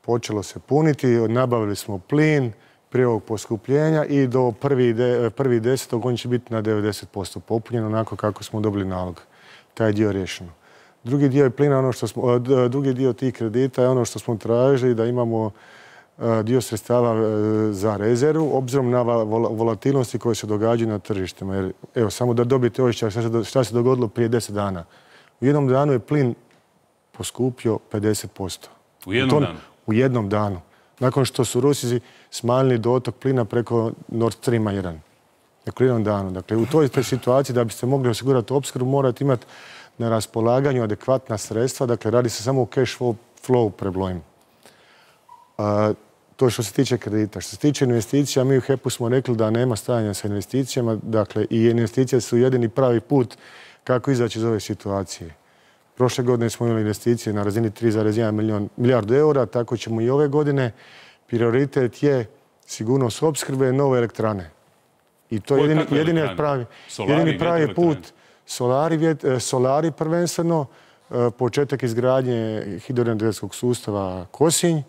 Počelo se puniti, nabavili smo plin prije ovog poskupljenja i do 1.10. on će biti na 90% popunjeno, onako kako smo dobili nalog. Taj dio riješeno. Drugi dio je plina, drugi dio tih kredita je ono što smo tražili, da imamo dio sredstava za rezervu, obzirom na volatilnosti koje se događaju na tržištima. Jer, evo, samo da dobijete osjećaj šta se dogodilo prije 10 dana. U jednom danu je plin poskupio 50%. U jednom danu? U jednom danu. Nakon što su Rusi smanjili dotok plina preko Nord Streama 1. Dakle, u jednom danu. Dakle, u toj situaciji da biste mogli osigurati opskrbu morate imati na raspolaganju adekvatna sredstva. Dakle, radi se samo o cash flow preblojima. To je što se tiče kredita. Što se tiče investicija, mi u HEP-u smo rekli da nema stajanja sa investicijama. Dakle, i investicije su jedini pravi put kako izaći iz ove situacije. Prošle godine smo imali investicije na razini 3,1 milijardu eura, tako ćemo i ove godine. Prioritet je sigurnost opskrbe, nove elektrane. I to je jedini pravi put. Solari prvenstveno, početak izgradnje hidroenergetskog sustava Kosinj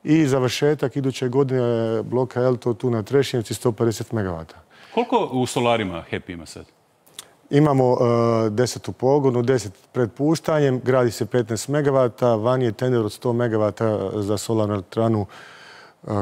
i završetak iduće godine bloka Elto tu na Trešnjevci 150 MW. Koliko u solarima HEP ima sad? Imamo 10 u pogonu, 10 pred puštanjem, gradi se 15 MW, van je tender od 100 MW za solarnu elektranu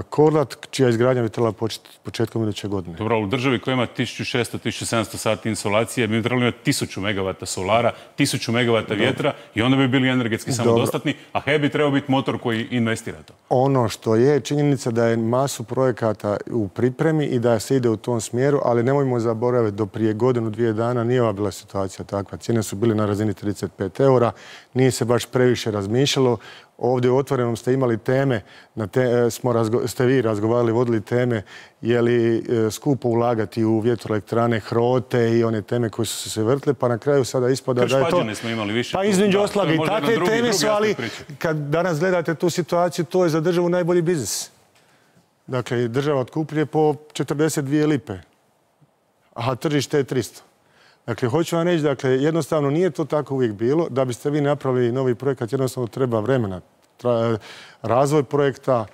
Korlat, čija izgradnja bi trebala početi početkom iduće godine. Dobro, u državi koja ima 1600-1700 sati insolacije, bi trebali imati 1000 MW solara, 1000 MW vjetra i onda bi bili energetski samodostatni, a HEP bi trebao biti motor koji investira to. Ono što je činjenica da je masu projekata u pripremi i da se ide u tom smjeru, ali nemojmo zaboraviti do prije godinu, 2 dana nije ova bila situacija takva. Cijene su bile na razini 35 eura, nije se baš previše razmišljalo. Ovdje u Otvorenom ste imali teme, ste vi razgovarali, vodili teme, je li skupo ulagati u vjetroelektrane, hrote i one teme koje su se vrtile, pa na kraju sada ispada da je to... smo imali više. Pa između ostalog i takve teme su, ali kad danas gledate tu situaciju, to je za državu najbolji biznis. Dakle, država otkupljuje po 42 lipe, a tržište je 300. Dakle, hoću vam reći, dakle, jednostavno nije to tako uvijek bilo. Da biste vi napravili novi projekat, jednostavno treba vremena. Razvoj projekta,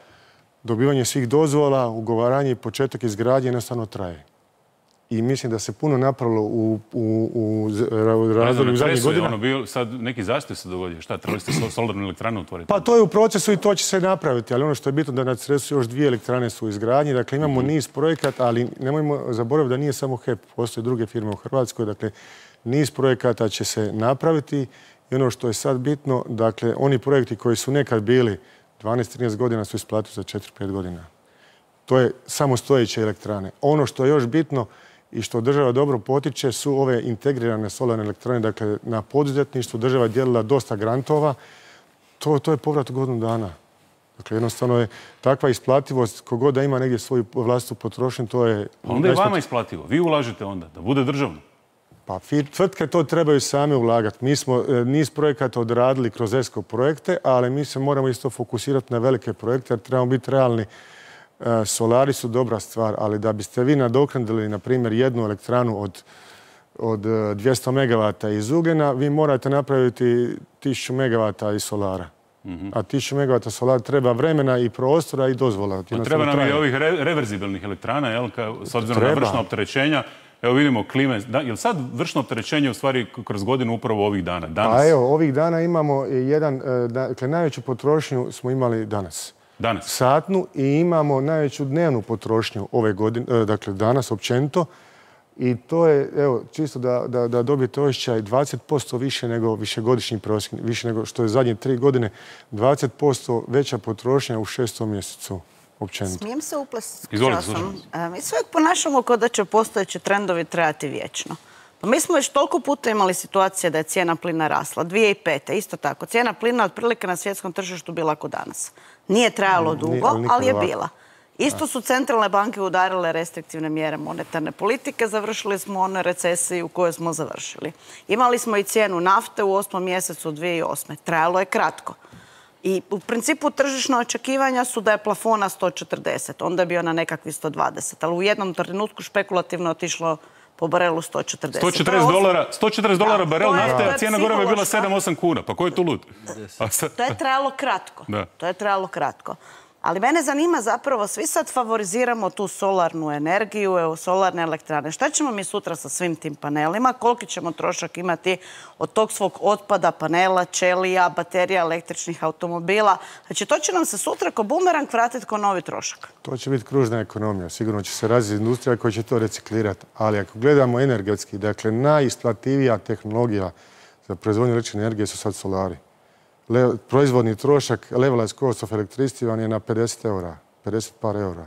dobivanje svih dozvola, ugovaranje i početak izgradnje jednostavno traje. I mislim da se puno napravilo u razdoblju zadnjih godina. Sad neki zastoj se dogodio. Šta, trebali ste solarnu elektranu otvoriti? Pa to je u procesu i to će se napraviti. Ali ono što je bitno da na Cresu još 2 elektrane su u izgradnji. Dakle, imamo niz projekata, ali nemojmo zaboraviti da nije samo HEP. Postoje druge firme u Hrvatskoj. Dakle, niz projekata će se napraviti. I ono što je sad bitno, dakle, oni projekti koji su nekad bili 12-13 godina su isplatili za 4-5 godina. To je samo stojeće elektrane. Ono što je još bitno i što država dobro potiče su ove integrirane solarne elektrane. Dakle, na poduzetništvu država je dijelila dosta grantova. To je povrat u godinu dana. Dakle, jednostavno je takva isplativost, kogod da ima negdje svoju vlastitu potrošnju, to je... Onda je vama isplativo. Vi ulažete onda, da bude državno. Pa tvrtke to trebaju same ulagati. Mi smo niz projekata odradili kroz ESCO projekte, ali mi se moramo isto fokusirati na velike projekte jer trebamo biti realni. Solari su dobra stvar, ali da biste vi nadoknadili, na primjer, jednu elektranu od 200 MW iz ugljena, vi morate napraviti 1000 MW iz solara. A 1000 MW solara treba vremena i prostora i dozvola. Treba nam i ovih reverzibilnih elektrana, s obzirom na vršna opterećenja. Evo vidimo klime. Je li sad vršno opterećenje u stvari kroz godinu upravo ovih dana? Pa evo, ovih dana imamo dakle, najveću potrošnju smo imali danas. Satnu i imamo najveću dnevnu potrošnju ove godine, dakle danas općenito. I to je, evo, čisto da dobijete osjećaj, 20% više nego višegodišnji prosjek, više nego što je zadnje 3 godine, 20% veća potrošnja u 6. mjesecu općenito. Smijem se uplesti? Izvolite, slušam. Mi se uvijek ponašamo kao da će postojeći trendovi trajati vječno. Pa mi smo već toliko puta imali situacije da je cijena plina rasla. 2005. isto tako. Cijena plina otprilike na svjetskom tržištu bila kao danas. Nije trajalo dugo, ali je bila. Isto su centralne banke udarile restriktivne mjere monetarne politike, završili smo one recesije u kojoj smo završili. Imali smo i cijenu nafte u 8. mjesecu 2008. Trajalo je kratko. I u principu tržišno očekivanja su da je plafona 140, onda je bio na nekakvi 120, ali u jednom trenutku špekulativno otišlo po barelu 140. $140 barel nafte, a cijena goriva je bila 7-8 kuna. Pa ko je tu lud? To je trajalo kratko. To je trajalo kratko. Ali mene zanima zapravo, svi sad favoriziramo tu solarnu energiju, solarne elektrane. Šta ćemo mi sutra sa svim tim panelima? Koliki ćemo trošak imati od tog svog otpada, panela, ćelija, baterija, električnih automobila? Znači, to će nam se sutra ko bumerang vratiti ko novi trošak. To će biti kružna ekonomija. Sigurno će se razviti industrija koja će to reciklirati. Ali ako gledamo energetski, dakle, najisplativija tehnologija za proizvodnju električne energije su sad solari. Proizvodni trošak, levelized cost of electricity vam je na 50 eura, 50 par eura.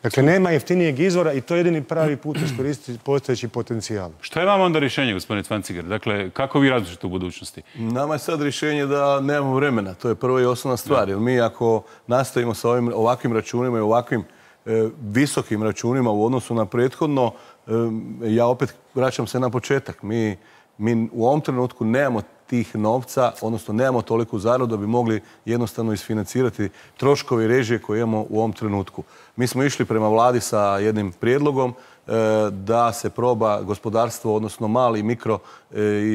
Dakle, nema jeftinijeg izvora i to je jedini pravi put iskoristiti postojeći potencijal. Što je vam onda rješenje, gospodine Cvanciger? Dakle, kako vi različite u budućnosti? Nama je sad rješenje da nemamo vremena. To je prva i osnovna stvar. Jer mi ako nastavimo sa ovakvim računima i ovakvim visokim računima u odnosu na prethodno, ja opet vraćam se na početak. Mi u ovom trenutku nemamo tih novca, odnosno nemamo toliku zaradu da bi mogli jednostavno isfinancirati troškove i režije koje imamo u ovom trenutku. Mi smo išli prema vladi sa jednim prijedlogom da se proba gospodarstvo, odnosno mali, mikro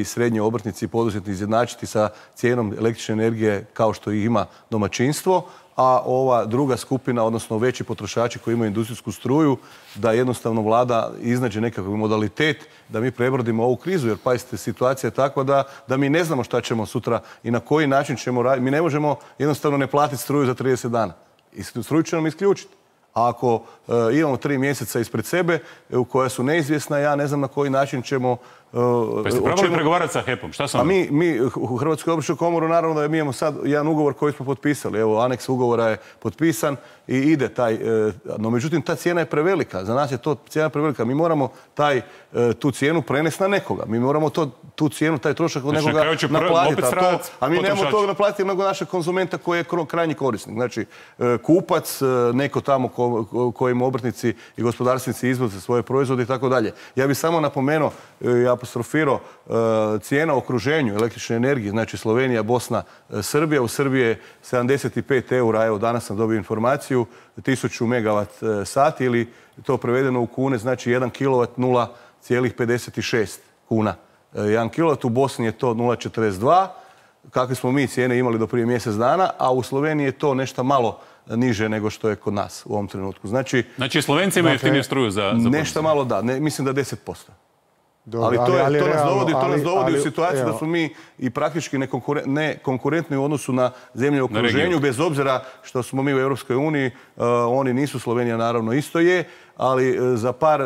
i srednji obrtnici i poduzetnici izjednačiti sa cijenom električne energije kao što ih ima domaćinstvo, a ova druga skupina, odnosno veći potrošači koji imaju industrijsku struju, da jednostavno vlada iznađe nekakav modalitet da mi prebrodimo ovu krizu, jer pazite, situacija je takva da mi ne znamo šta ćemo sutra i na koji način ćemo raditi. Mi ne možemo jednostavno ne platiti struju za 30 dana. I struju će nam isključiti. A ako imamo 3 mjeseca ispred sebe u koja su neizvjesna, ja ne znam na koji način ćemo... Pa ste probali pregovarati sa HEP-om? Šta sam? Mi u Hrvatskoj obrtničkoj komori naravno da mi imamo sad jedan ugovor koji smo potpisali. Evo, aneks ugovora je potpisan i ide taj... No, međutim, ta cijena je prevelika. Za nas je to cijena prevelika. Mi moramo tu cijenu prenesti na nekoga. Mi moramo tu cijenu, taj trošak od nekoga naplatiti. A mi nemamo toga naplatiti nego našeg konzumenta koji je krajnji korisnik. Znači, kupac, neko tamo kojim obrtnici i gospodarstvenici izvoze svoje proizvode i tako dalje. Ja bih samo napomenuo i apostrofirao cijena u okruženju električne energije, znači Slovenija, Bosna, Srbija. U Srbiji je 75 eura, evo danas sam dobio informaciju, 1000 megavat sati ili to prevedeno u kune, znači 1 kilovat 0,56 kuna. 1 kilovat u Bosni je to 0,42, kakve smo mi cijene imali do prije mjesec dana, a u Sloveniji je to nešto malo niže nego što je kod nas u ovom trenutku. Znači Slovenci imaju jeftiniju struju za nešto malo da, mislim da 10%. Ali to nas dovodi u situaciju da smo mi i praktički nekonkurentni u odnosu na zemlje u okruženju, bez obzira što smo mi u Europskoj uniji, oni nisu, Slovenija naravno isto je, ali za par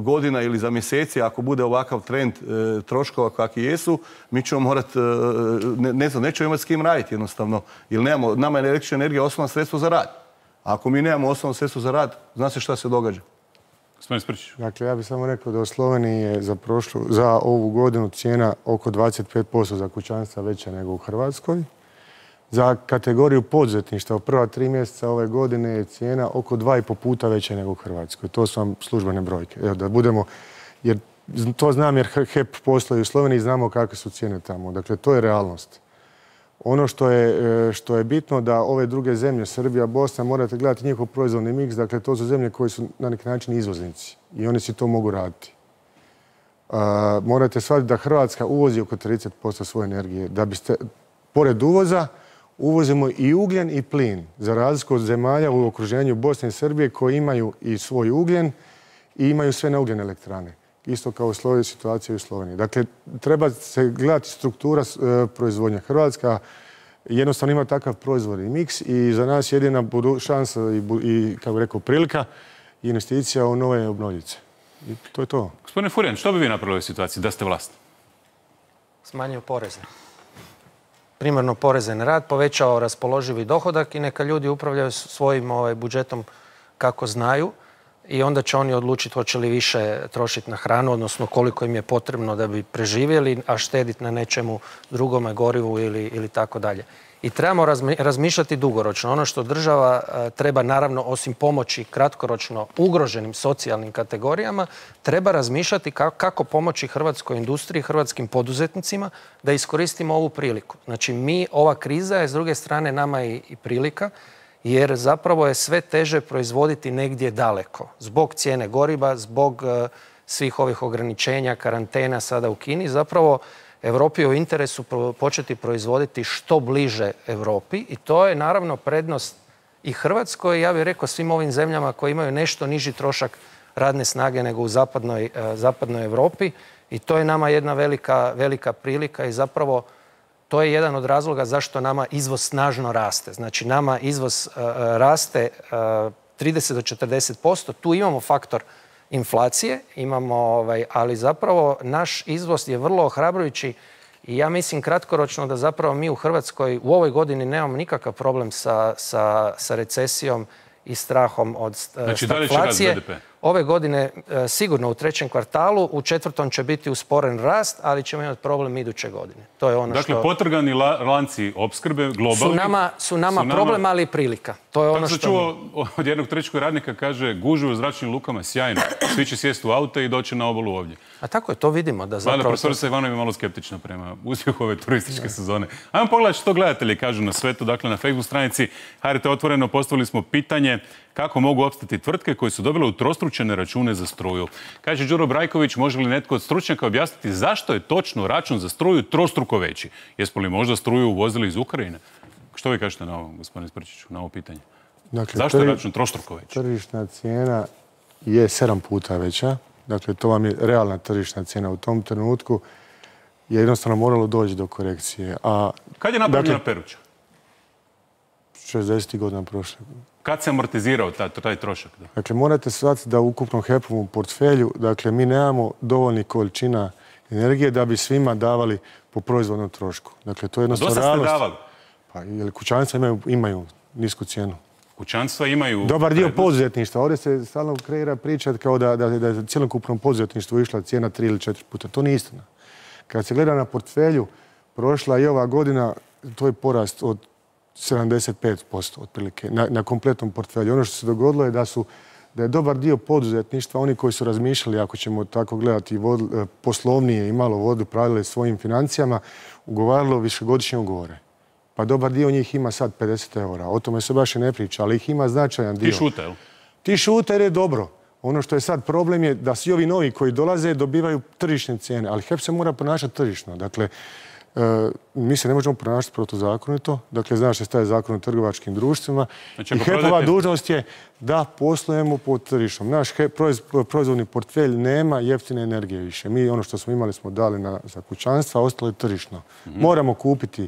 godina ili za mjeseci, ako bude ovakav trend troškova kakvi jesu, mi ćemo morati, ne znam, nećemo imati s kim raditi jednostavno, jer nama je električna energija osnovno sredstvo za rad. Ako mi nemamo osnovno sredstvo za rad, zna se šta se događa. Dakle, ja bih samo rekao da u Sloveniji je za ovu godinu cijena oko 25% za kućanstva veća nego u Hrvatskoj. Za kategoriju poduzetništva u prva 3 mjeseca ove godine je cijena oko 2,5 puta veća nego u Hrvatskoj. To su vam službene brojke. Evo da budemo, jer to znam jer HEP posluje u Sloveniji i znamo kakve su cijene tamo. Dakle, to je realnost. Ono što je bitno da ove druge zemlje, Srbija, Bosna, morate gledati njihov proizvodni miks. Dakle, to su zemlje koje su na neki način izvoznici i oni si to mogu raditi. Morate shvatiti da Hrvatska uvozi oko 30% svoje energije. Da biste, pored uvoza, uvozimo i ugljen i plin. Za razliku od zemalja u okruženju Bosne i Srbije koji imaju i svoj ugljen i imaju sve neugljene elektrane. Isto kao u situaciji u Sloveniji. Dakle, treba se gledati struktura proizvodnje. Hrvatska jednostavno ima takav proizvodni miks i za nas jedina šansa i, kako bih rekao, prilika i investicija u nove obnovljice. I to je to. Gospodine Furijan, što bi vi napravili u ovoj situaciji da ste vlast? Smanjio poreze. Primarno poreze na rad, povećao raspoloživi dohodak i neka ljudi upravljaju svojim budžetom kako znaju. I onda će oni odlučiti hoće li više trošiti na hranu, odnosno koliko im je potrebno da bi preživjeli, a štediti na nečemu drugome, gorivu ili tako dalje. I trebamo razmišljati dugoročno. Ono što država treba, naravno, osim pomoći kratkoročno ugroženim socijalnim kategorijama, treba razmišljati kako pomoći hrvatskoj industriji, hrvatskim poduzetnicima da iskoristimo ovu priliku. Znači, ova kriza je s druge strane nama i prilika, jer zapravo je sve teže proizvoditi negdje daleko. Zbog cijene goriva, zbog svih ovih ograničenja, karantena sada u Kini, zapravo Europi je u interesu početi proizvoditi što bliže Europi i to je naravno prednost i Hrvatskoj i ja bih rekao svim ovim zemljama koje imaju nešto niži trošak radne snage nego u zapadnoj Europi i to je nama jedna velika prilika i zapravo to je jedan od razloga zašto nama izvoz snažno raste. Znači nama izvoz raste 30 do 40%, tu imamo faktor inflacije, ali zapravo naš izvoz je vrlo ohrabrujući i ja mislim kratkoročno da zapravo mi u Hrvatskoj u ovoj godini nemamo nikakav problem sa recesijom i strahom od stagflacije. Ove godine sigurno u trećem kvartalu, u četvrtom će biti usporen rast, ali ćemo imati problem iduće godine. To je ono dakle, potrgani lanci opskrbe globalni su nama problem, ali i prilika. To je ono što... čuo od jednog trećkog radnika, kaže, gužve u zračnim lukama, sjajno. Svi će sjesti u auto i doći na obalu ovdje. A tako je, to vidimo. Da zapravo... Profesorica Ivanov je malo skeptična prema uspjehu ove turističke sezone. Ajmo pogledati što gledatelji kažu na svetu. Dakle, na Facebook stranici HRT Otvoreno postavili smo pitanje kako mogu opstati tvrtke koje su dobile utrostručene račune za struju. Kaže Đuro Brajković, može li netko od stručnjaka objasniti zašto je točno račun za struju trostruko veći? Jesmo li možda struju uvozili iz Ukrajine? Što vi kažete na ovo, gospodine Sprčiću, na ovo pitanje? Dakle, zašto je račun trostruko veći? Tržišna cijena je 7 puta veća. Dakle, to vam je realna tržišna cijena. U tom trenutku je jednostavno moralo doći do korekcije. Kad je napravljena Peruća? 60. godina prošle. Kad se amortizirao taj trošak? Dakle, morate shvatiti da u ukupnom HEP-ovom portfelju, dakle, mi nemamo dovoljnih količina energije da bi svima davali po proizvodnom trošku. Dakle, to je jednostavno realnost. Dosta ste davali? Pa, jer kućanstva imaju nisku cijenu. Kućanstva imaju... Dobar dio poduzetništva. Ovdje se stalno kreira pričat kao da je cjelokupnom poduzetništvu išla cijena 3 ili 4 puta. To nije istina. Kad se gleda na portfelju, prošla i ova godina, to je porast od 75% otprilike na kompletnom portfelju. Ono što se dogodilo je da je dobar dio poduzetništva, oni koji su razmišljali, ako ćemo tako gledati, poslovnije i malo vodu pravile svojim financijama, ugovaralo višegodišnje ugovore. Pa dobar dio njih ima sad 50 eura. O tome se baš i ne priča, ali ih ima značajan dio. Ti šute, jel? Ti šute jer je dobro. Ono što je sad problem je da svi ovi novi koji dolaze dobivaju tržišne cijene, ali HEP se mora ponašati tržišno. Dakle, mi se ne možemo ponašati protuzakonito. Dakle, znaš što je zakon o trgovačkim društvima. I HEP-ova dužnost je da poslujemo po tržišnom. Naš proizvodni portfelj nema jeftine energije više. Mi ono što smo imali smo dali za kućanstva, ostalo je tržišno. Moramo kupiti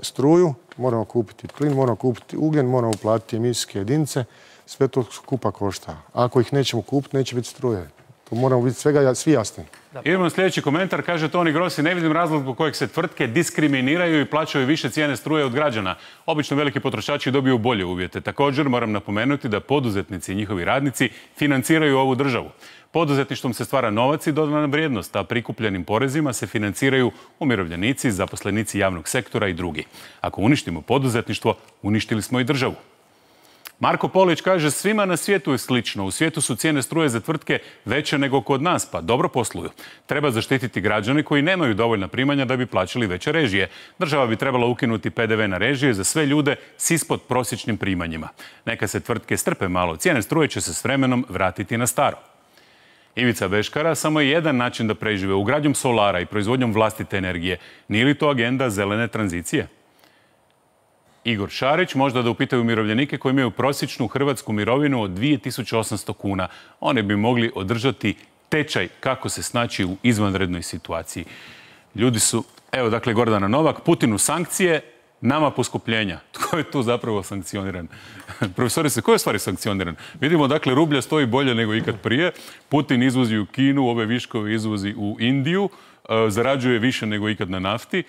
struju, moramo kupiti plin, moramo kupiti ugljen, moramo platiti emisijske jedinice. Sve to skupa košta. Ako ih nećemo kupiti, neće biti struje. To moramo biti svi jasni. Idemo na sljedeći komentar. Kaže Toni Grossi, ne vidim razlog zbog kojeg se tvrtke diskriminiraju i plaćaju više cijene struje od građana. Obično veliki potrošači dobiju bolje uvjete. Također moram napomenuti da poduzetnici i njihovi radnici financiraju ovu državu. Poduzetništvom se stvara novac i dodana vrijednost, a prikupljenim porezima se financiraju umirovljenici, zaposlenici javnog sektora i drugi. Ako uništimo poduzetništvo, uništili smo i državu. Marko Polić kaže, svima na svijetu je slično. U svijetu su cijene struje za tvrtke veće nego kod nas, pa dobro posluju. Treba zaštititi građane koji nemaju dovoljna primanja da bi plaćali veće režije. Država bi trebala ukinuti PDV na režije za sve ljude s ispod prosječnim primanjima. Neka se tvrtke strpe malo. Cijene struje će se s vremenom vratiti na staro. Ivica Beškara, samo je jedan način da prežive, ugradnjom solara i proizvodnjom vlastite energije. Nije li to agenda zelene tranzicije? Igor Šarić, možda da upitaju umirovljenike koji imaju prosječnu hrvatsku mirovinu od 2800 kuna. Oni bi mogli održati tečaj kako se snaći u izvanrednoj situaciji. Ljudi su, evo dakle Gordana Novak, Putinu sankcije, nama poskupljenja. Tko je tu zapravo sankcioniran? Profesorice, ko je u stvari sankcioniran? Vidimo, dakle, rublja stoji bolje nego ikad prije. Putin izvozi u Kinu, ove viškove izvozi u Indiju. Zarađuje više nego ikad na nafti.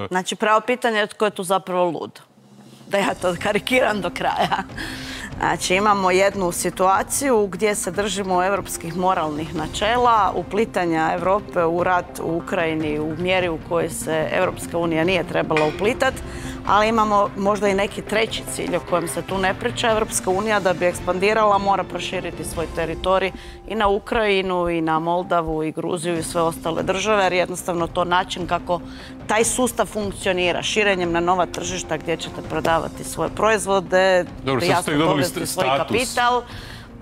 Znači, pravo pitanje je tko je tu zapravo lud. Da ja to karikiram do kraja. Znači imamo jednu situaciju gdje se držimo europskih moralnih načela, uplitanja Europe u rat u Ukrajini u mjeri u kojoj se Europska unija nije trebala uplitati, ali imamo možda i neki treći cilj o kojem se tu ne priča. Europska unija da bi ekspandirala mora proširiti svoj teritorij i na Ukrajinu i na Moldavu i Gruziju i sve ostale države, jer jednostavno to način kako taj sustav funkcionira, širenjem na nova tržišta gdje ćete prodavati svoje proizvode, jasno dovesti svoj kapital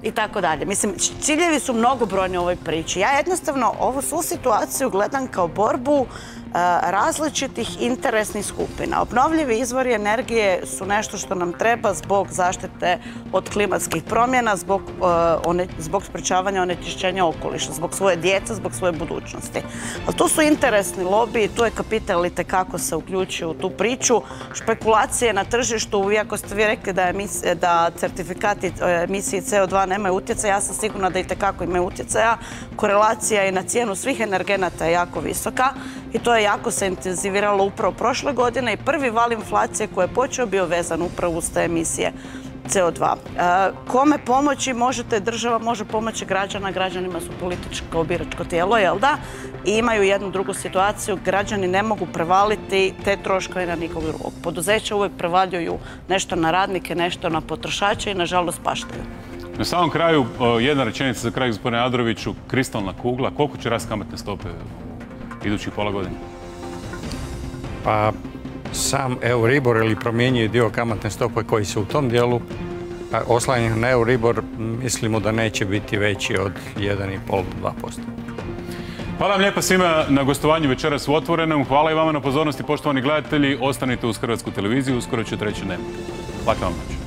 i tako dalje. Mislim, ciljevi su mnogobrojni u ovoj priči. Ja jednostavno ovu svu situaciju gledam kao borbu različitih interesnih skupina. Obnovljivi izvori energije su nešto što nam treba zbog zaštite od klimatskih promjena, zbog sprečavanja onečišćenja okoliša, zbog svoje djece, zbog svoje budućnosti. Ali tu su interesni lobiji, tu je kapital itekako se uključio u tu priču. Špekulacije na tržištu, iako ste vi rekli da certifikati emisije CO2 nemaju utjecaja, ja sam sigurna da itekako imaju utjecaja. Korelacija i na cijenu svih energenata je jako visoka i to je jako se intenziviralo upravo prošle godine i prvi val inflacije koji je počeo bio vezan upravo uz te emisije CO2. Kome pomoći možete, država može pomoći građanima su političko biračko tijelo, jel da? I imaju jednu drugu situaciju, građani ne mogu prevaliti te troškove na nikog drugog. Poduzeća uvijek prevaljuju nešto na radnike, nešto na potrošače i nažalost paštaju. Na samom kraju, jedna rečenica za kraj, gospodine Adroviću, kristalna kugla, koliko će rast kamatne stope idućih pola godine? Pa sam Euribor ili promjenjivi dio kamatne stope koji se u tom dijelu oslanja na Euribor, mislimo da neće biti veći od 1,5-2%. Hvala vam lijepa svima na gostovanju večeras u Otvorenom. Hvala i vama na pozornosti, poštovani gledatelji. Ostanite uz Hrvatsku televiziju, uskoro će treći Dnevnik. Laka vam noć.